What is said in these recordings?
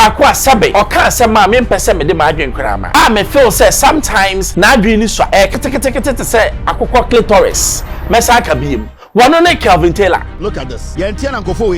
ba kwa sabe o kan se ma me mpese me de ma adwen krama a me feel say sometimes na adwen ni so kete say akokọ clitoris mesa aka biem one on Kelvin Taylor. Look at this.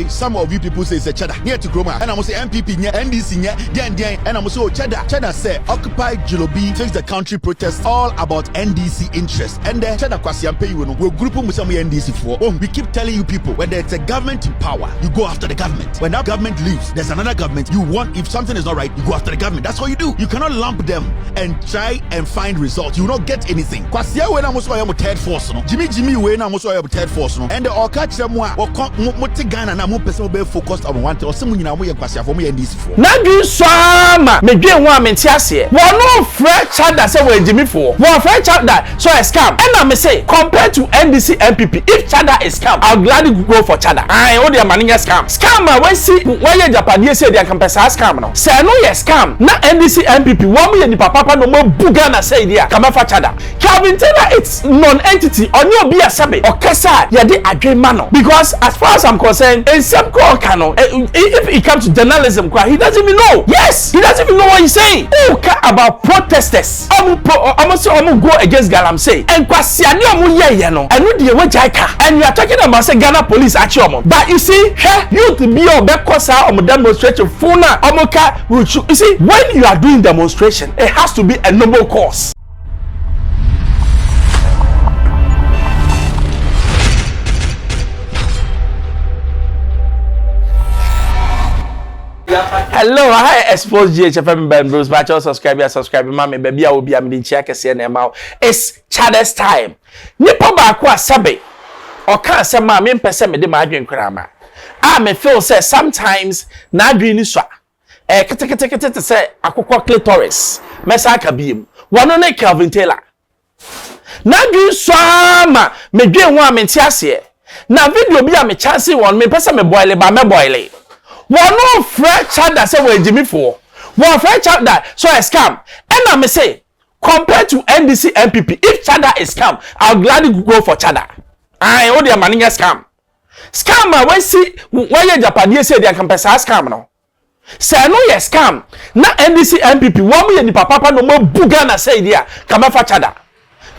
Some of you people say it's a cheddar. Near to Groma. And I'm say NPP, NDC, and I'm say cheddar. Cheddar say Occupy Jilobi fix the country protest all about NDC interest. And the cheddar kwasiam pay you know. We'll group with some NDC for. Oh, we keep telling you people when there's a government in power, you go after the government. When that government leaves, there's another government. You want if something is not right, you go after the government. That's what you do. You cannot lump them and try and find results. You will not get anything. Kwasia when I'm also a third force. No? Jimmy when I'm also a third force. No? And the catch them one or Ghana na mo person be focused on one thing or some nyina mo ye kwase afo mo ye NDC for na bi swama me dwen ho amenti ase one no fresh chada say we Jimmy for one fresh chada so a scam and I me say compared to NDC NPP if chada is scam I'll gladly go for chada I o dey maninya scam we see why ye Japanese say they can pesa scam no say no ye scam na NDC NPP wo mo ye ni papa no mo buga na say dia kama fa chada Kelvin Taylor it's non-entity onye obi asabe okesa ye dey adwemano because as far as I'm concerned in some canon if it comes to journalism he doesn't even know. Yes, he doesn't even know what he's saying. Who care about protesters almost go against Galamsey and kwasiani omu ye no and no dey we jaika and you are talking about say Ghana police actually but you see youth be obekosa demonstration funa omoka you see when you are doing demonstration it has to be a noble cause. Hello, hi Xposed GHFM Ben Bruce, but also subscribe, mommy, baby, I will be a meeting check and it's Chada's time. Nipo ba kwa sabe or can't say ma me mpese me de ma adwen krama. I me feel say sometimes na adwen ni so kete say akokọ clitoris mesa aka biem one on Kelvin Taylor. Na adwen so ma me dwen ho amenti ase na video bi a me chance won me pese me boile ba me boile. One no fresh chada say we Jimmy for one fresh chada so a scam and I me say compared to NDC NPP if chada is scam I'll gladly go for chada I o dey maninya scam we see why ye Japanese say they can pesa scam no say no ye scam na NDC NPP wo mo ye ni papa no mo buga na say dia kama fa chada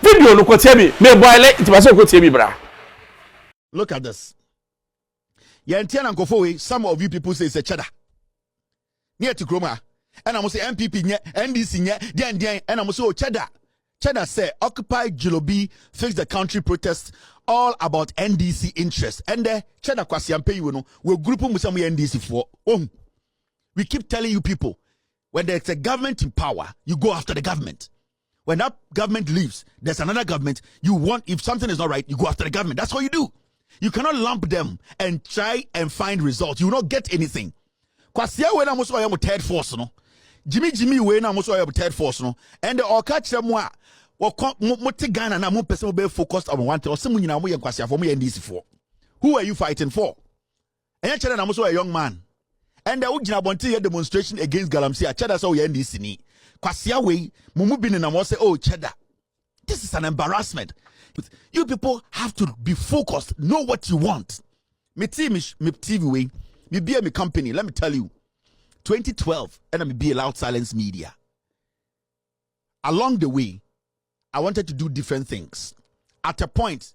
video no ko tie bi me boile it was ko tie bi bra. Look at this. Some of you people say it's a cheddar. Near to Groma. And I'm say NPP, NDC, and I'm say cheddar. Cheddar say Occupy Jilobi fix the country protest all about NDC interest. And the cheddar kwasiam pay you know we'll group with some NDC for. We keep telling you people when there's a government in power, you go after the government. When that government leaves, there's another government. You want if something is not right, you go after the government. That's what you do. You cannot lump them and try and find results. You will not get anything. Kwasia when I'm also a third force, no. Jimmy when I'm also a third force, no. And the catch them wa Ghana na mo person be focused on one thing. Or someone na mo yen kwasia for me NDC for. Who are you fighting for? And you children I'm also a young man. And the ujina bonti demonstration against Galamsey. Chada so NDC ni. Kwasia we mumu bin na mo say oh Chada. This is an embarrassment. You people have to be focused, know what you want. Me TV way, me be a company, let me tell you. 2012, and I'm be allowed silence media. Along the way, I wanted to do different things. At a point,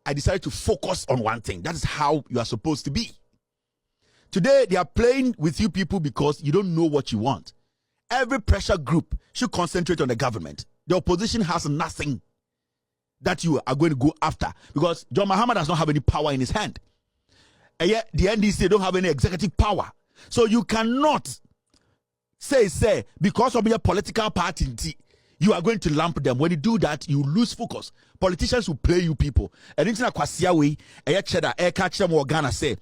I decided to focus on one thing. That is how you are supposed to be. Today, they are playing with you people because you don't know what you want. Every pressure group should concentrate on the government. The opposition has nothing that you are going to go after because John Mahama does not have any power in his hand. And yet the NDC don't have any executive power. So you cannot say because of your political party you are going to lump them. When you do that, you lose focus. Politicians will play you people. And it's not kwasia way cheddar catch them or Ghana say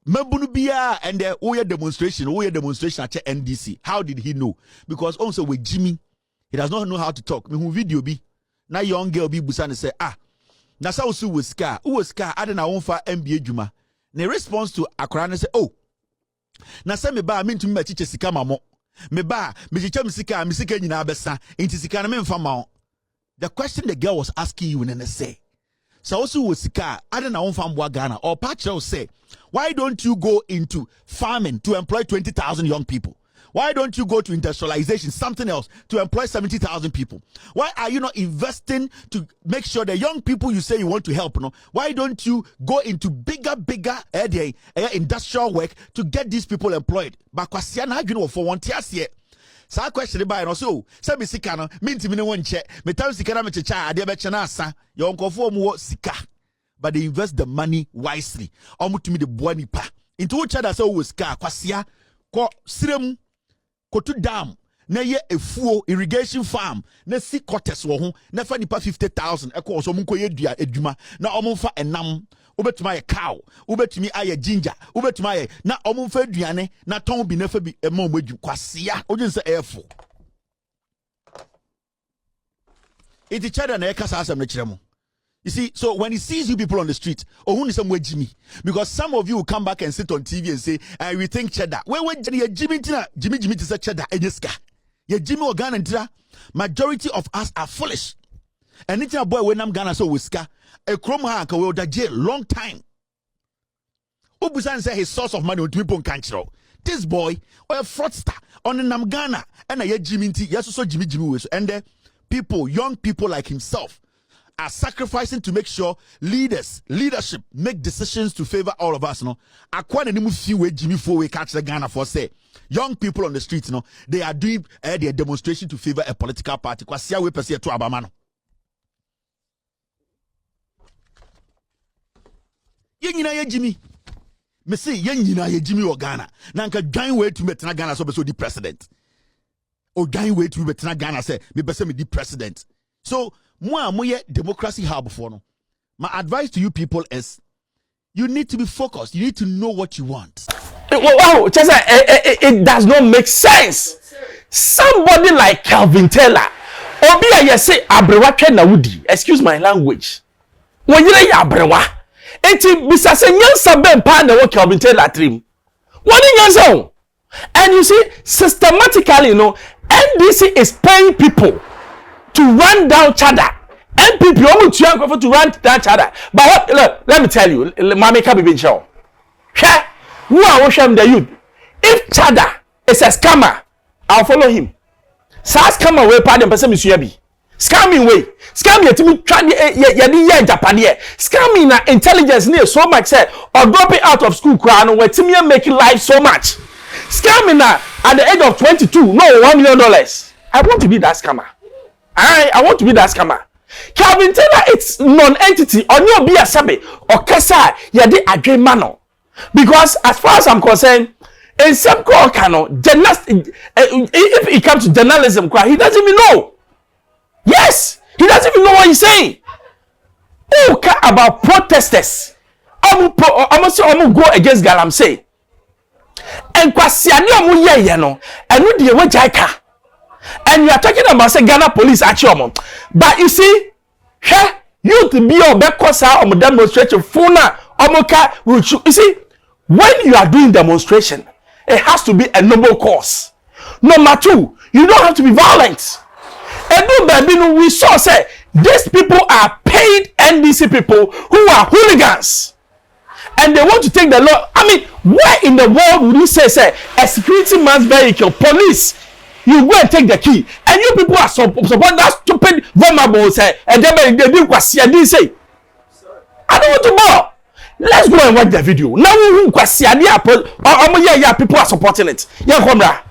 Mabunubia and the demonstration at NDC. How did he know? Because also with Jimmy, he does not know how to talk. Me who video be na young girl be busan say na sa usu was car ade na won fa MBA dwuma na response to akora say oh na say me ba me ntumi ma chiche sika mamo me ba me chiche me sika nyina besa inti sika na me mfa ma. The question the girl was asking you and say so usu was sika ade na won fa mboa Ghana or patch say why don't you go into farming to employ 20,000 young people Why don't you go to industrialization, something else, to employ 70,000 people? Why are you not investing to make sure the young people you say you want to help? No? Why don't you go into bigger industrial work to get these people employed? But for one year. So question by no so say sika no minti me won che metam sika na me checha ade be che na asa your nkofo mu sika but they invest the money wisely omutumi de boa nipa into which other so sika kwasia ko sirem ko to dam na ye efuo irrigation farm na si quarters wo ho na fa nipa 50,000 e ko so mun ko ye dua adwuma na omumfa enam ubetuma ye cow ubetumi aye ginger ubetuma aye na omumfa aduane na ton bi na fa bi e ma omadu kwasia odun se efo iti chada na e kasa asem na kiremo. You see, so when he sees you people on the street, oh, who is some way Jimmy? Because some of you will come back and sit on TV and say, we think cheddar. Where Jimmy to say cheddar, yeah, Jimmy or Ghana, majority of us are foolish. And it's a boy when I'm Ghana so whisker, a chrome hack will da jail long time. Ubusan say his source of money on people control. This boy or a fraudster on an Ghana and a Jimmy, yes, so Jimmy and the people, young people like himself, are sacrificing to make sure leadership make decisions to favor all of us. No, I quite a few way Jimmy Fowe catch the Ghana for say young people on the streets. No, they are doing their demonstration to favor a political party. Kwa siya we perceive to Abamano. Ye Jimmy. Me say ye Jimmy or Ghana. Nanka join way to meet Ghana so the president. Or join way to meet Ghana say me be the president. So moye democracy hub for no. My advice to you people is you need to be focused. You need to know what you want. Wow, it does not make sense. Somebody like Kelvin Taylor, Obia you say abrewa twa na wudi. Excuse my language. When you say abrewa, enti bisa se nyansa ben pa na wo Kelvin Taylor trim. What nyansa? And you see systematically, NDC is paying people to run down Chada. NPP to run down Chada. But what, let me tell you, Mami Kabi show. Who are watching the youth? If Chada is a scammer, I'll follow him. Sa scammer way pardon person Misuyabi. Scamming way. Scamming to me try Japan here. Scamming na intelligence near so much said or dropping out of school crown where Timmy making life so much. Scamming na at the age of 22, no $1 million. I want to be that scammer. I want to be that scammer. Kelvin Taylor, it's non-entity. On your be a sabe or kasa yadi adre mano. Because as far as I'm concerned, in some cano, if it comes to journalism, he doesn't even know. Yes, he doesn't even know what he's saying. Oh, about protesters. I'm go against Galamsey. And kwasiani omu ye no, and we dey we jaika. And you are talking about say Ghana police actually. But you see, you to be on Bekosa or demonstration, Funa, Omoka, you see, when you are doing demonstration, it has to be a noble cause. Number two, you don't have to be violent. And baby, we saw say these people are paid NDC people who are hooligans. And they want to take the law. I mean, where in the world would you say a security man's vehicle, police, you go and take the key, and you people are support that stupid vulnerable say, and they do what CID say. I don't want to more. Let's go and watch the video. Now we people are supporting it. Yeah, Komra.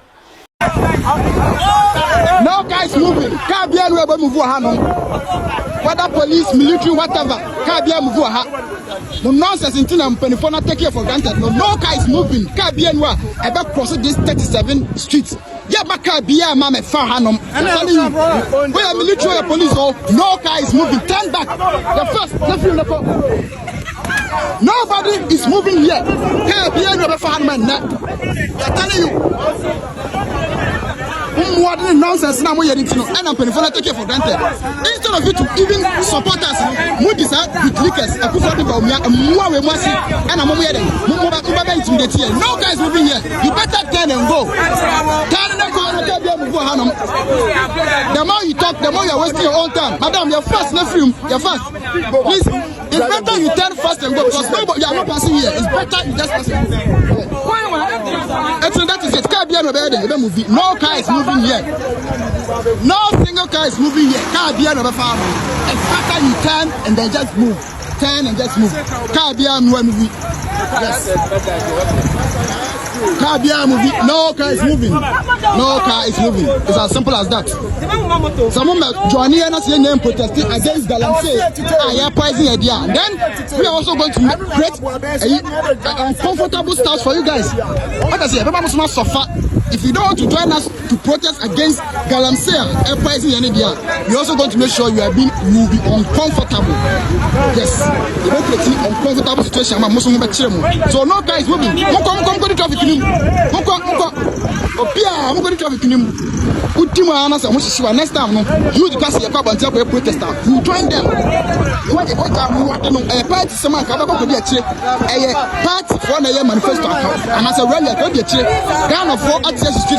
No guys moving. Can't be anywhere but move. Whether police, military, whatever. Can't be move. No nonsense in Tina Penifona take care for granted. No guys moving. Can't be anywhere. I better cross this 37 streets. Yeah, but can't be a mama far hanum. I'm telling you. We are military or police. No guys moving. Turn back. The first. Nobody is moving here. Can't be anywhere far hanum. I'm telling you. What nonsense now we are into and I'm penifona take for granted. Instead of you to even support us, we decide to click us and put something about me and more we must see and I'm here. No guys moving here. You better turn and go. The more you talk, the more you're wasting your own time. Madam, you're fast, no film, you're fast. Please, it's better you turn fast and go because nobody you are not passing here. It's better you just pass. That is it. no be movie. No car is moving here. No single car is moving here. Car be no be farm. And after you turn and then just move. Turn and just move. Car be no movie. Yes. Car be movie. No car is moving. No car is moving. It's as simple as that. Someone Johnny and us name protesting against Galamsey. I am poisoning idea. Then we are also going to create a uncomfortable stance for you guys. What I say, everybody must suffer. If you don't want to join us to protest against Galamsey and poisoning idea, we're also going to make sure you will be uncomfortable. Yes, you will create an uncomfortable situation. So no car is moving. Come to traffic. I'm going to traffic. Next time, you because you're about to protest, you join them. What a party, someone come up with a party for a manifesto account. And as a rally, I be a check. Ghana for access to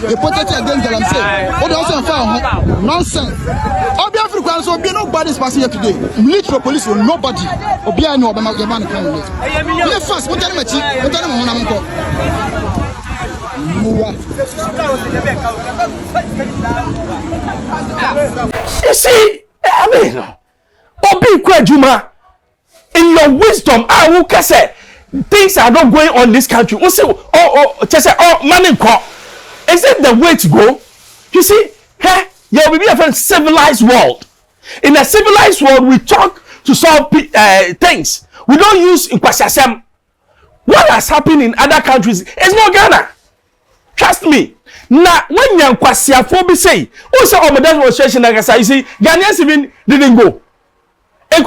the protest against the Lancet. What also found nonsense. Obi Africans will be nobody's passing here today. Military police will nobody. Obi I know about your man. Be fast, what tell me, what tell me, you see, I mean, Obi Kwejuma, in your wisdom, I will say things are not going on in this country. Just say, money call. Is it the way to go? You see, hey, you will be a civilized world. In a civilized world, we talk to solve things. We don't use inquisition. What has happened in other countries is not Ghana. Trust me. Now, when you inquisition, say, who say oh, demonstration like I see, Ghanaians even didn't go. And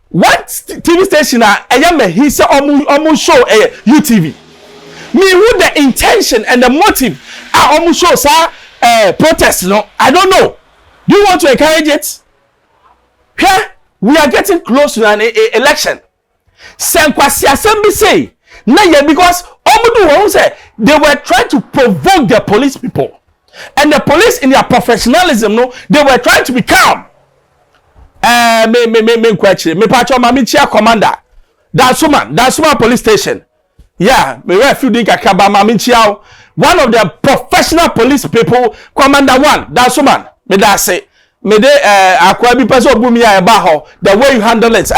what TV station he said almost show UTV. Me who the intention and the motive are almost show protest, no? I don't know. Do you want to encourage it? Here we are getting close to an election. Assembly say because they were trying to provoke the police people, and the police in their professionalism, no, they were trying to be calm. Me pacho mami chia commander. That's woman police station. Yeah, me we few think akaba mami chia. One of the professional police people, commander one. That's woman. Me da say. Me de akwa bi person obu mi ya eba ho. The way you handle it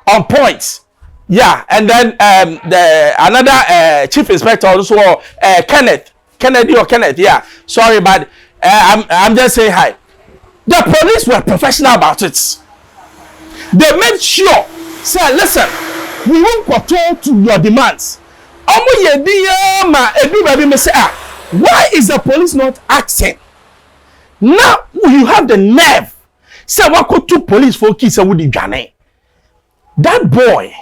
on point. Yeah, and then the another chief inspector also Kenneth, yeah. Sorry, but I'm just saying hi. The police were professional about it. They made sure, say, listen, we won't control to your demands. Why is the police not acting? Now you have the nerve. Say, what could two police for kids would that boy,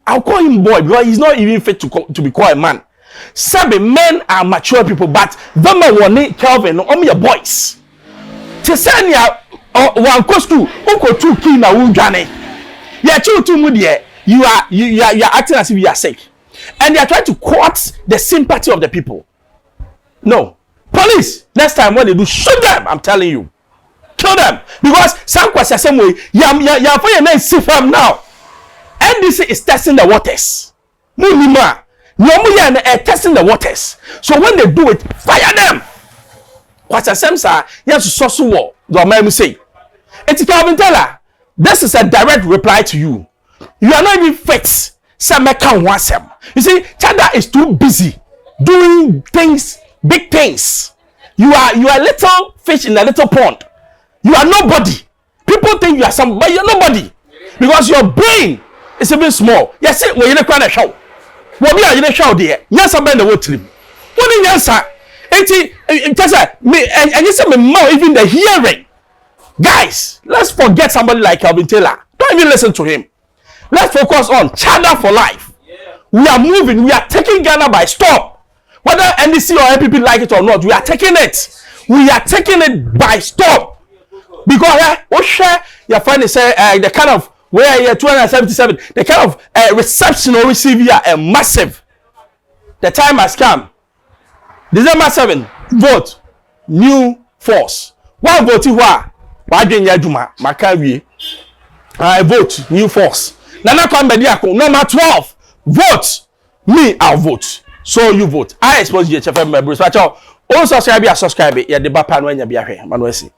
I'll call him boy because he's not even fit to be called a man. Some men are mature people, but them are Kelvin, only your boys. Tesania one cost to Uncle 2 key na Ujane. Yeah, you are acting as if you are sick. And they are trying to court the sympathy of the people. No. Police, next time when they do, shoot them, I'm telling you. Kill them. Because some questions the same way. Yeah, for your name, see from now. NDC is testing the waters. Munima. Testing the waters. So when they do it, fire them. What's the same, sir? Yes, so war. The man say. It's Kelvin Taylor. This is a direct reply to you. You are not even fit. Some can want them. You see, Chada is too busy doing things, big things. You are little fish in a little pond. You are nobody. People think you are some, but you're nobody because your brain is a bit small. Yes, when you're not show. What we are in a show there. Yes, I'm in the water. What in your sir? And you say more even the hearing. Guys, let's forget somebody like Kelvin Taylor. Don't even listen to him. Let's focus on Chada for life. Yeah. We are moving. We are taking Ghana by storm. Whether NDC or NPP like it or not, we are taking it. We are taking it by storm. Because your friend is the kind of where you're 277, the kind of reception or receive here a massive. The time has come. December 7, vote new force. One vote why didn't you do my vote new force. Nana come number 12. Vote me, I'll vote. So you vote. I expose GHFM members. But you also subscribe. Yeah, the bapa no enya biya hwe. Manuesi.